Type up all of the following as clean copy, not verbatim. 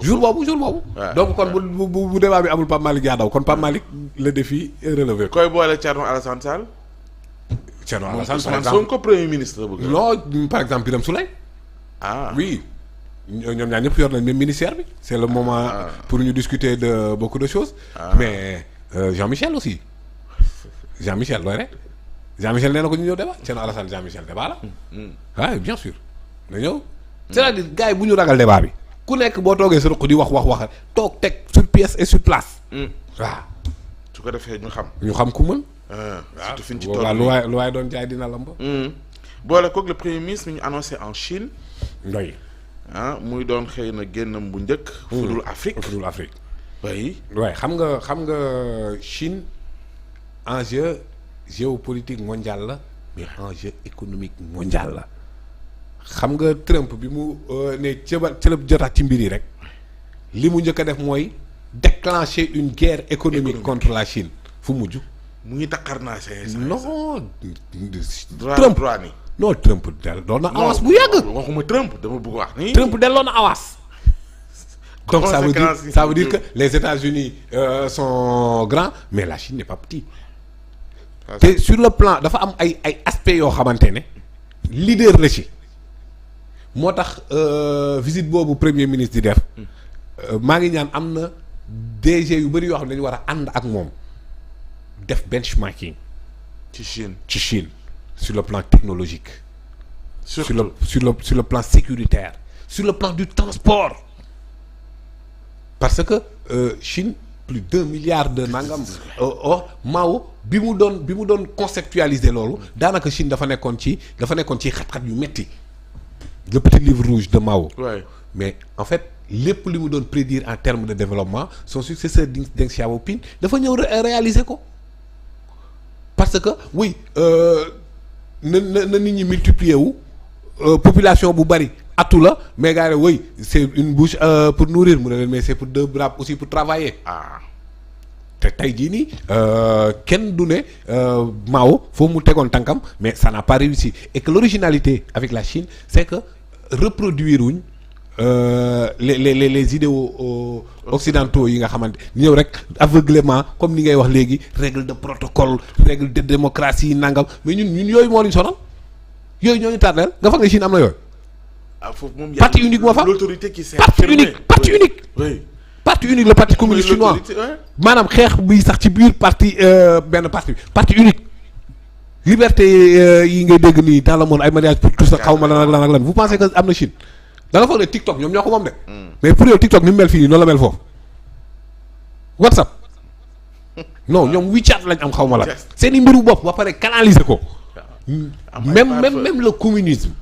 jour boobu. donc kon bu débat bi amul Pape Malick yaa daw kon Pape Malick le défi est relevé. koy boole Thierno Alassane Sall. Thierno Alassane par exemple Sonko premier ministre la bëgg. non par exemple Birame Souleye. Oui. ñoom ñaar ñëpp yor nañ même ministère bi. c'est le moment pour ñu discuter de beaucoup de choses. mais Jean-Michel aussi. Jean-Michel looy rek. Jean-Michel nee na ko ñu ñëw débat Thierno Alassane Jean-Michel débat la. waaw bien sûr. na ñëw. c'est-à-dire gars yi bu ñu ragal débat bi. ku nekk boo toogee sa ruq di wax toog teg sur pièce et sur place. waaw. su ko defee ñu xam ku mën. surtout fi ñu ci toog lu waay doon jaay dina lamb. boole koog le premier ministre mi ñu annoncé en Chine. ndoy. muy doon xëy na génnam bu njëkk. fudul Afrique. oui. waaye xam nga Chine enjeu géopolitique mondial la mais enjeu économique mondial la. xam nga Trump bi mu ne cëlëb jotaat ci mbir yi rek li mu njëkk a def mooy déclencher une guerre économique contre la Chine fu mujj. mu ngi takkar naa non. Trump non Trump delloon na avance bu yàgg. waxuma Trump dama bëgg wax nii. Trump delloon na avance. donc ça veut dire que les États-Unis sont grands mais la Chine n'est pas petite. te sur le plan dafa am ay aspects yoo xamante ne leader la ci. moo tax visite boobu premier ministre di def maa ngi ñaan am na DG yu bëri yoo xam ne dañu war a ànd ak moom def benchmarking ci Chine sur le plan technologique sur le plan sécuritaire sur le plan du transport parce que Chine plus d'1 milliard de nangam Mao bi mu doon conceptualiser loolu daanaka Chine dafa nekkoon ci xat-xat yu metti le petit livre rouge de Mao. Ouais. Mais en fait lépp li mu doon prédire en termes de développement son successeur Deng Xiaoping dafa ñëw réaliser ko parce que oui na nit ñi multiplier wu population bu bari atu la mais gars yi oui c'est une bouche pour nourrir mu ne leen mais c'est pour deux bras aussi pour travailler. te tey jii nii kenn du ne Mao foofu mu tegoon tànkam mais ça n'a pas réussi et que l'originalité avec la Chine c'est que reproduire wuñ les idéaux occidentaux yi nga xamante ñëw rek aveuglément comme ni ngay wax léegi règle de protocole règle de démocratie nangam mais ñun yooyu moo ñu sonal yooyu ñoo ñu tardeel nga foog ne Chine am na yooyu. foofu moom parti unique moo fa l'autorité qui parti unique oui. parti unique le parti communiste chinois maanaam xeex bi sax ci biir parti benn parti unique liberté yi ngay dégg nii dans le monde ay mariage pour tous xaw ma lan ak lan vous pensez que am na Chine da nga foog ne TikTok ñoom ñoo ko moom de mais pour yow TikTok ni mu mel fii nii noonu la mel foofu WhatsApp non ñoom WeChat lañ am xaw ma la seen i mbiru bopp ba pare canaliser ko même le communisme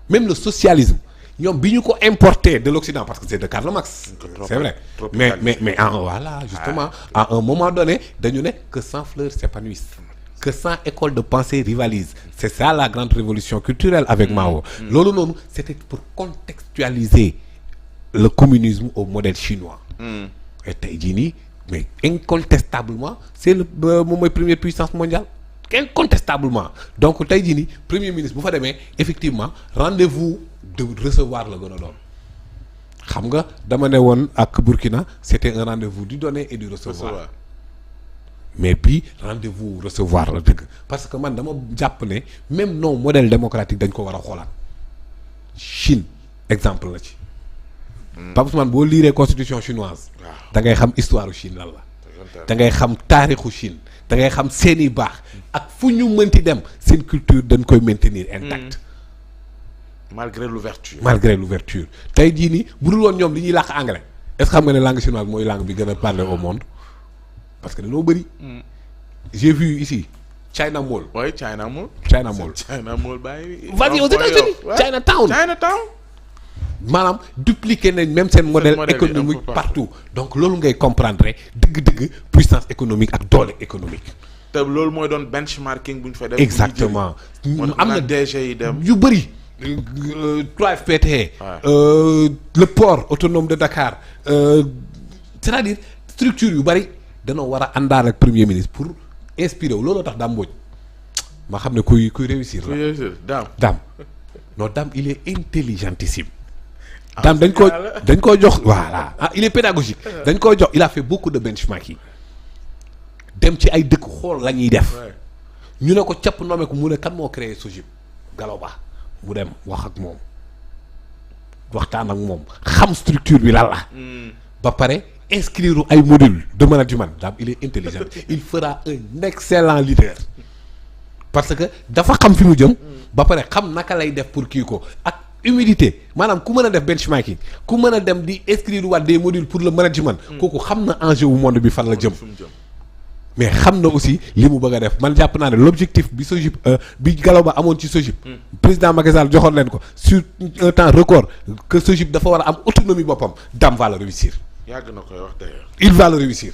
même le socialisme ñoom bi ñu ko importé de l'Occident parce que c'est de Karl Marx c'est vrai mais voilà justement à un moment donné dañu ne que 100 fleurs s'épanouissent que 100 écoles de pensée rivalisent c'est ça la grande révolution culturelle avec Mao loolu noonu c'était pour contextualiser le communisme au modèle chinois et tey jii nii mais incontestablement c'est le moom mooy première puissance mondiale incontestablement donc tey jii nii premier ministre bu fa demee effectivement rendez-vous de recevoir la gën a doon xam nga dama ne woon ak Burkina c'était un rendez-vous du donner et du recevoir mais puis rendez-vous recevoir la dëgg parce que man dama jàpp ne même non modèle démocratique dañ ko war a xoolaat Chine exemple la ci Pape Ousmane boo liiree constitution chinoise da ngay xam histoire Chine lan la da ngay xam taarixu Chine da ngay xam seeni baax ak fu ñu mënti dem seen culture dañ koy maintenir intacte malgré l'ouverture tey jii nii bu dul woon ñoom li ñuy làkk anglais est-ce que xam nga ne langue chinoise mooy langue bi gën a parler au monde parce que dañoo bëri. j'ai vu ici China Mall. oui China Mall. bàyyi. vas-y aux États-Unis Chinatown. maanaam dupliquer nañ même seen modèle économique partout donc loolu ngay comprendre dëgg-dëgg puissance économique ak doole économique. te loolu mooy doon benchmarking bu ñu fa def. exactement am na DG yi dem yu bëri. 3FPT. Le port autonome de Dakar c'est-à-dire structure yu bëri danoo war a àndaal ak premier ministre pour inspirer wu looloo tax Dame Mbodj ma xam ne kuy réussir la. Dame Dame non Dame il est intelligentissime. daam dañ koo jox voilà il est pédagogique dañ koo jox il a fait beaucoup de benchmarking dem ci ay dëkk xool la ñuy def ñu ne ko capp nommé ko mu ne kan moo créé SOGIP Gallo Ba mu dem wax ak moom waxtaan ak moom xam structure bi lan la ba pare inscrire ay module de management daam il est intelligent il fera un excellent leader parce que dafa xam fi mu jëm ba pare xam naka lay def pour kii ko ak humilité maanaam ku mën a def benchmarking ku mën a dem di inscrire waat des modules pour le management kooku xam na enjeu wu monde bi fan la jëm mais xam na aussi li mu bëgg a def man jàpp naa ne l'objectif bi SOGIP bi Gallo Ba amoon ci SOGIP président Macky Sall joxoon leen ko sur un temps record que SOGIP dafa war a am autonomie boppam Dame va le réussir. yàgg na koy wax d'ailleurs. il va le réussir.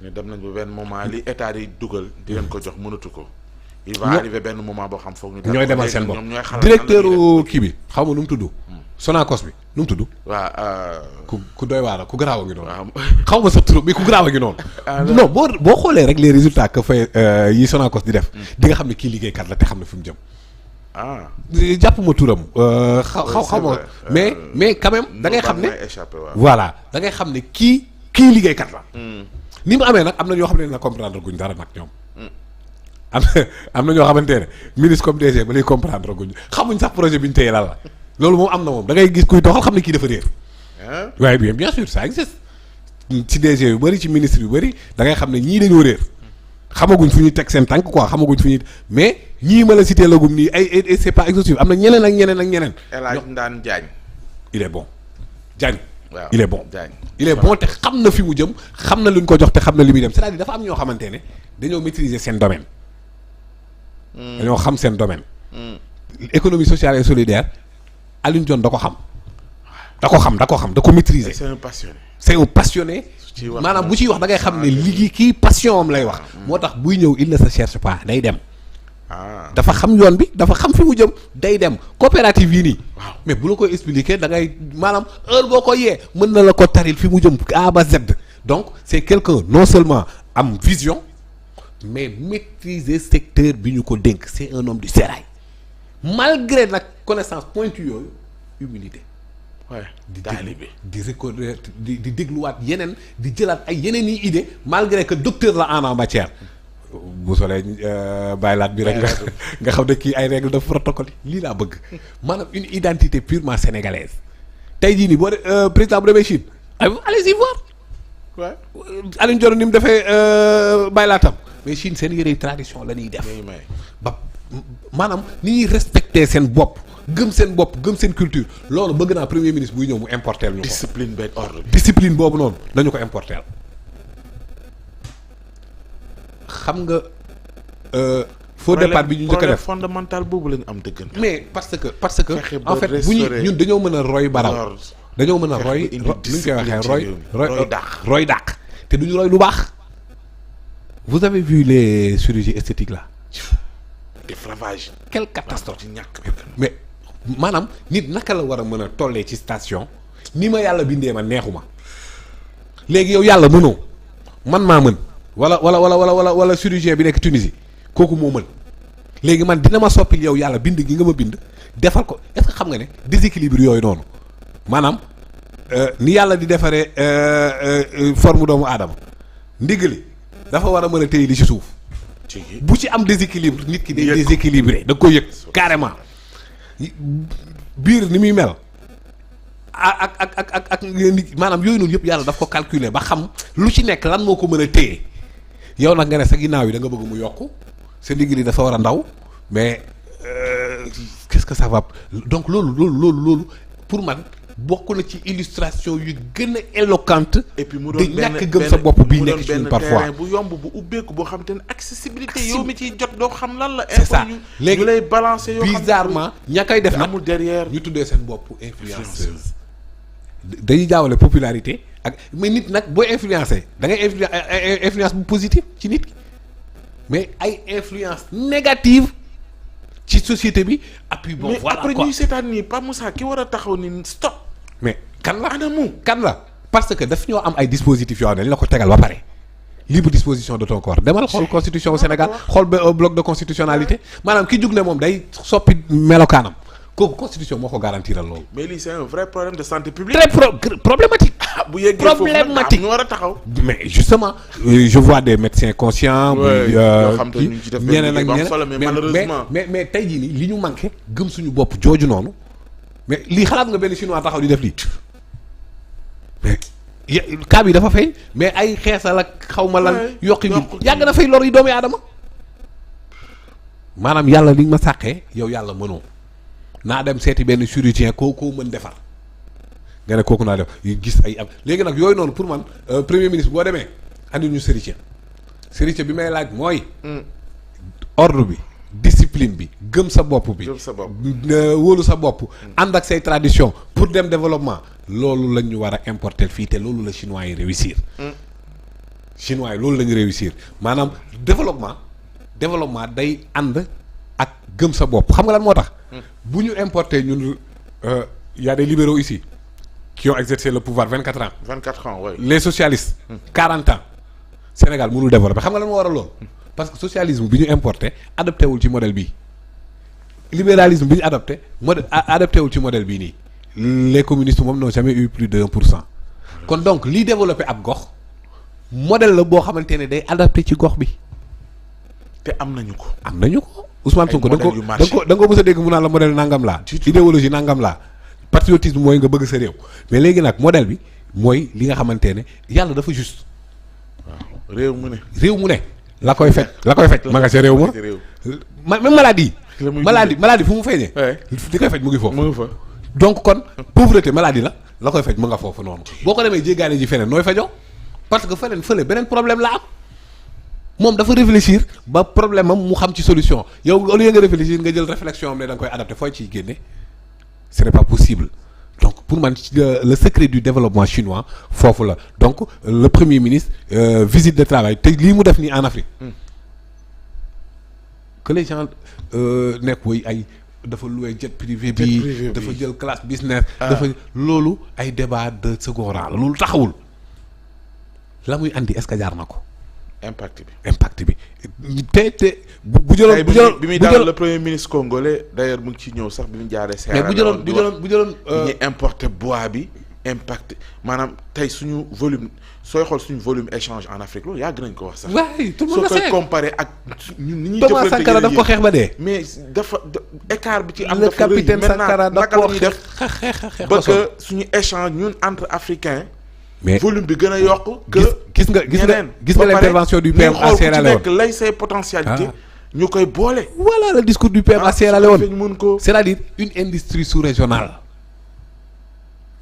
mais dem nañ ba benn moment li état yi dugal di leen ko jox mënatu ko. il va arriver benn moment boo xam foog ñu. ñooy demal seen bopp directeur kii bi xaw ma nu mu tudd. Sonacos bi nu mu tudd. waaw. ku doy waar ku garaaw a ngi noonu. xaw ma sa tur mais ku garaaw a ngi noonu. non boo xoolee rek les résultats que fay yi Sonacos di def. di nga xam ne kii liggéeykat la te xam ne fi mu jëm. jàpp ma turam. xaw ma mais quand même da ngay xam ne. voilà da ngay xam ne kii liggéeykat la. ni mu amee nag am na ñoo xam ne na comprendre guñ dara nag ñoom. am na ñoo xamante ne ministre comme DG ba lay comprendre guñ xamuñ sax projet bi ñu téye lan la. loolu moom am na moom da ngay gis kuy doxal xam ne kii dafa réer. waaye bien sûr ça existe ci DG yu bëri ci ministre yu bëri da ngay xam ne ñii dañoo réer xamaguñ fu ñuy teg seen tànk quoi xamaguñ fu ñuy mais ñii ma la cité lagum nii ay c'est pas exhaustif am na ñeneen ak ñeneen ak ñeneen. El Hadj Ndane Diagne. il est bon Diagne. waaw il est bon Diagne. il est bon te xam na fi mu jëm xam na luñ ko jox te xam na li muy dem c'est-à-dire dafa am ñoo xamante ne dañoo maîtriser seen domaine. dañoo xam seen domaine. économie sociale et solidaire. Alioune Dione da ko xam da ko maîtriser. c'est un passionné. c'est un passionné. maanaam bu ciy wax da ngay xam ne liggéey kii passion am lay wax. moo tax buy ñëw il ne se cherche pas day dem. dafa xam yoon bi dafa xam fi mu jëm day dem coopérative yi nii. waaw mais bu la koy expliquer da ngay maanaam heure boo ko yee mën na la ko taril fi mu jëm A ba Z. donc c'est quelqu'un non seulement am vision mais maîtriser secteur bi ñu ko dénk c'est un homme du sérail. malgré nag connaissance pointue yooyu humilité. waaw di taalibe di reconnaître di dégluwaat yeneen di jëlaat ay yeneen yi idée malgré que docteur la en matière. bu solee bàyyilaat bi rek nga xam ne kii ay règles de protocole lii laa bëgg maanaam une identité purement sénégalaise tey jii nii boo président bu demee Chine allez-y voir. waaw Alioune Dione ni mu defee bàyyilaatam mais Chine seen yëre tradition la ñuy def. ba maanaam ni ñuy respecter seen bopp gëm seen bopp gëm seen culture loolu bëgg naa premier ministre buy ñëw mu importer ñu ko. discipline beeg ordre bi. discipline boobu noonu nañu ko importer. xam nga faux départ bi ñu njëkk a def fondamental boobu la ñu am dëggante. mais parce que en fait bu ñu ñun dañoo mën a roy baraw dañoo mën a roy nu ñu koy waxee roy dàq te duñu roy lu baax. vous avez vu les chirurgies esthétiques là. défravage. quelle catastrophe ci ñàkk mais maanaam nit naka la war a mën a tollee ci station ni ma yàlla bindee ma neexuma léegi yow yàlla mënoo man maa mën wala chirurgien bi nekk Tunisie kooku moo mën léegi man dina ma soppil yow yàlla bind gi nga ma bind defal ko est-ce que xam nga ne déséquilibre yooyu noonu maanaam ni yàlla di defaree forme doomu aadama ndigali dafa war a mën a téye li ci suuf. bu ci am déséquilibre nit ki day déséquilibré da koy yëg carrément biir ni muy mel ak maanaam yooyu noonu yëpp yàlla daf ko calculer ba xam lu ci nekk lan moo ko mën a téye yow nag nga ne sa ginnaaw yi da nga bëgg mu yokku sa ndigg li dafa war a ndaw mais qu'est-ce que ça va donc loolu pour man bokk na ci illustration yu gën a éloquente. et puis mu doon de ñàkk gëm sa bopp bii nekk ci ñun parfois bu yomb bu ubbeeku boo xam te ne accessibilité yow mi ciy jot doo xam lan la. c'est ça léegi ñu lay balancer yoo xam bizarrement ña koy def nag amul derrière ñu tuddee seen bopp influenceuse dañuy jaawale popularité ak mais nit nag booy influencer da ngay influence bu positive ci nit ki mais ay influence négative ci société bi et puis bon mais voilà après quoi ñuy seetaan nii Pa Moussa ki war a taxaw ni stop. mais kan la anamu kan la parce que daf ñoo am ay dispositifs yoo xam ne dañ la ko tegal ba pare libre disposition de ton corps demal xool constitution au Sénégal xool bloc de constitutionnalité maanaam ki jug ne moom day soppi melokaanam kooku constitution moo ko garantiral loolu. mais lii c'est un vrai problème de santé publique. très problématique. bu yeggee foofu problématique ñu war a taxaw. mais justement je vois des médecins conscients. yoo xam te ñu ci def ñeneen ak ñeneen solo mais malheureusement. mais tey jii nii li ñu manqué gëm suñu bopp jooju noonu mais lii xalaat nga benn chinois taxaw di def lii mais cas bi dafa feeñ mais ay xeesal ak xaw ma lan. yokki bi yàgg na fay lor yi doomu aadama. maanaam yàlla li nga ma sàqee yow yàlla mënoo naa dem seeti benn chirurgien koo mën defar nga ne kooku naa def gis ay am léegi nag yooyu noonu pour man premier ministre boo demee andi ñu chirurgien bi may laaj mooy. ordre bi discipline bi gëm sa bopp bi. wóolu sa bopp. ànd ak say tradition pour dem développement loolu la ñu war a importer fii te loolu la chinois yi réussir. chinois yi loolu la ñu réussir maanaam développement day ànd ak gëm sa bopp xam nga lan moo tax. bu ñu importer ñun y a des libéraux ici qui ont exercé le pouvoir 24 ans. 24 ans oui. Les socialistes. 40 ans. Sénégal mënul développer xam nga lan moo waral lool. parce que socialisme bi ñu importé adopté wul ci modèle bii. libéralisme bi ñu adopté wul ci modèle bii nii. les communistes moom n'ont jamais eu plus de 1%. kon donc liy développé ab gox modèle la boo xamante ne day adapté ci gox bi. te am nañu ko. Ousmane Sonko da nga ko mës a dégg mu naan la modèle nangam laa. idéologie nangam laa. patriotisme mooy nga bëgg sa réew. mais léegi nag modèle bi mooy li nga xamante ne yàlla dafa juste. waaw réew mu ne. la koy faj ma nga sa réew ma. même maladie. maladie fu mu feeñee. li koy faj mu ngi foofu. donc kon pauvreté maladie la koy faj mu nga foofu noonu. boo ko demee jéggaane ji feneen nooy fajoo parce que fële beneen problème la am. moom dafa réfléchir ba problème am mu xam ci solution yow au lieu nga réfléchir nga jël réflexion am ne da nga koy adapté fooy ciy génne ce n'est pas possible donc pour man le secret du développement chinois foofu la donc le premier ministre visite de travail te lii mu def nii en Afrique que les gens nekk woy ay dafa loué jet privé bi dafa jël classe business dafa loolu ay débat de second rang la loolu taxawul la muy andi est-ce que jaar na ko impact bi te bu jëloon bi muy daal le premier ministre congolais d'ailleurs mu ngi ci ñëw sax bi mu jaaree. mais bu jëloon ñu importer bois bi impact maanaam tey suñu volume sooy xool suñu volume échange en Afrique loolu yàgg nañ ko wax sax. waay tout le monde soo koy comparer ak ñun ni ñuy. Thomas Sankara daf ko xeex ba dee. mais dafa écart bi ci am. dafa rëy capitaine Sankara naka la ñuy def ba que suñu échange ñun entre africains. mais volume bi gën a yokk. gis nga l'intervention du PM à Sierra Leone. ku lay say potentialité. ñu koy boole. voilà le discours du PM à Sierra Leone. c'est-à-dire une industrie sous-régionale.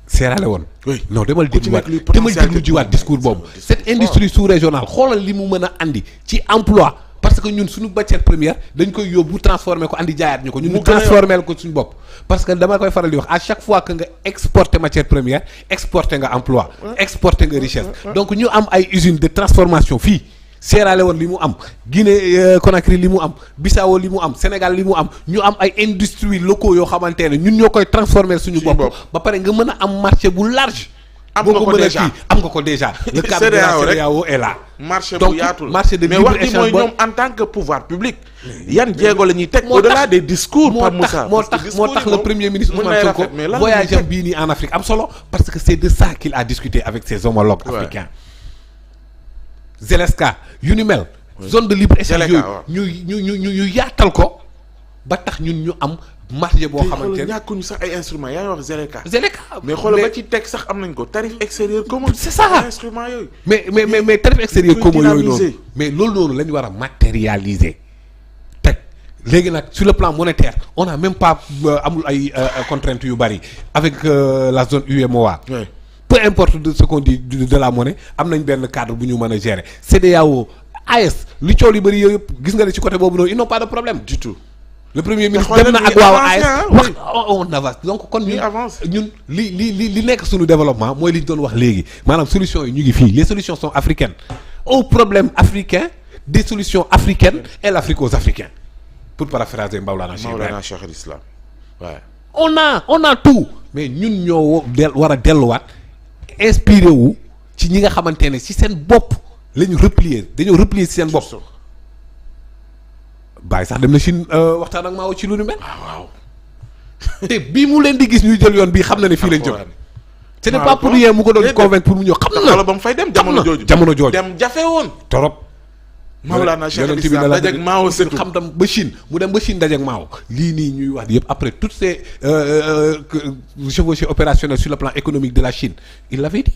Sierra Leone. oui non demal déglu jiwaat discours boobu. cette industrie sous-régionale xoolal li mu mën a andi ci emploi parce que ñun suñu matière première dañ koy yóbbu transformer ko andi jaayaat ñu ko. ñun ñu transformer ko suñu bopp. parce que dama koy faral di wax à chaque fois que nga exporter matière première exporter nga emploi exporter nga richesse donc ñu am ay usines de transformation fii Sierra Leone li mu am Guinée Conakry li mu am Bissau li mu am Sénégal li mu am ñu am ay industries locaux yoo xamante ne ñun ñoo koy transformer suñu bopp ba pare nga mën a am marché bu large am nga ko déjà le cadre de la CEDEAO est là marché bu yaatul marché de mais wax ji mooy ñoom en tant que pouvoir public yan jéego la ñuy teg au-delà des discours par Moussa moo tax le premier ministre Ousmane Sonko voyage am bii nii en Afrique am solo parce que c'est de ça qu'il a discuté avec ses homologues africains Zelensky yu ni mel zone de libre échange yooyu ñu yaatal ko ba tax ñun ñu am marché boo xamante ne ñàkkuñu sax ay instruments yaa ngi wax Zelensky mais xoolal ba ci teg sax am nañ ko tarif extérieur commun. c'est ça instruments yooyu. mais tarif extérieur commun yooyu noonu mais loolu la ñu war a matérialiser teg léegi nag sur le plan monétaire on n'a même pas amul ay contraintes yu bari avec la zone UEMOA. peu importe de ce qu'on dit de la monnaie am nañ benn cadre bu ñu mën a gérer CEDEAO AES li coow li bari yooyu yëpp gis nga ne ci côté boobu noonu ils n'ont pas de problème du tout. le premier ministre dem na ak waaw AES wax on avance donc kon ñun li nekk suñu développement mooy li ñu doon wax léegi maanaam solutions yi ñu ngi fii les solutions sont africaines aux problèmes africains des solutions africaines et l'Afrique aux Africains pour paraphraser Maulana Cheikh al-Islam waaw on a tout mais ñun ñoo war a delluwaat inspiré wu ci ñi nga xamante ne ci seen bopp la ñu dañoo replier ci seen bopp Baye sax dem na Chine waxtaan ak Mao ci lu ni mel. waaw te bii mu leen di gis ñuy jël yoon bii xam na ne fii lañ jëm. ce n'est pas pour rien mu ko doon convaincre pour mu ñëw xam na. wala ba mu fay dem jamono jooju dem jafe woon. torop. Mawlana Cheikh al Islam dajeeg Mao surtout xam tam ba Chine mu dem ba Chine dajeeg Mao lii nii ñuy wax yëpp après toutes ces chevauchées opérationnelles sur le plan économique de la Chine il l'avait dit.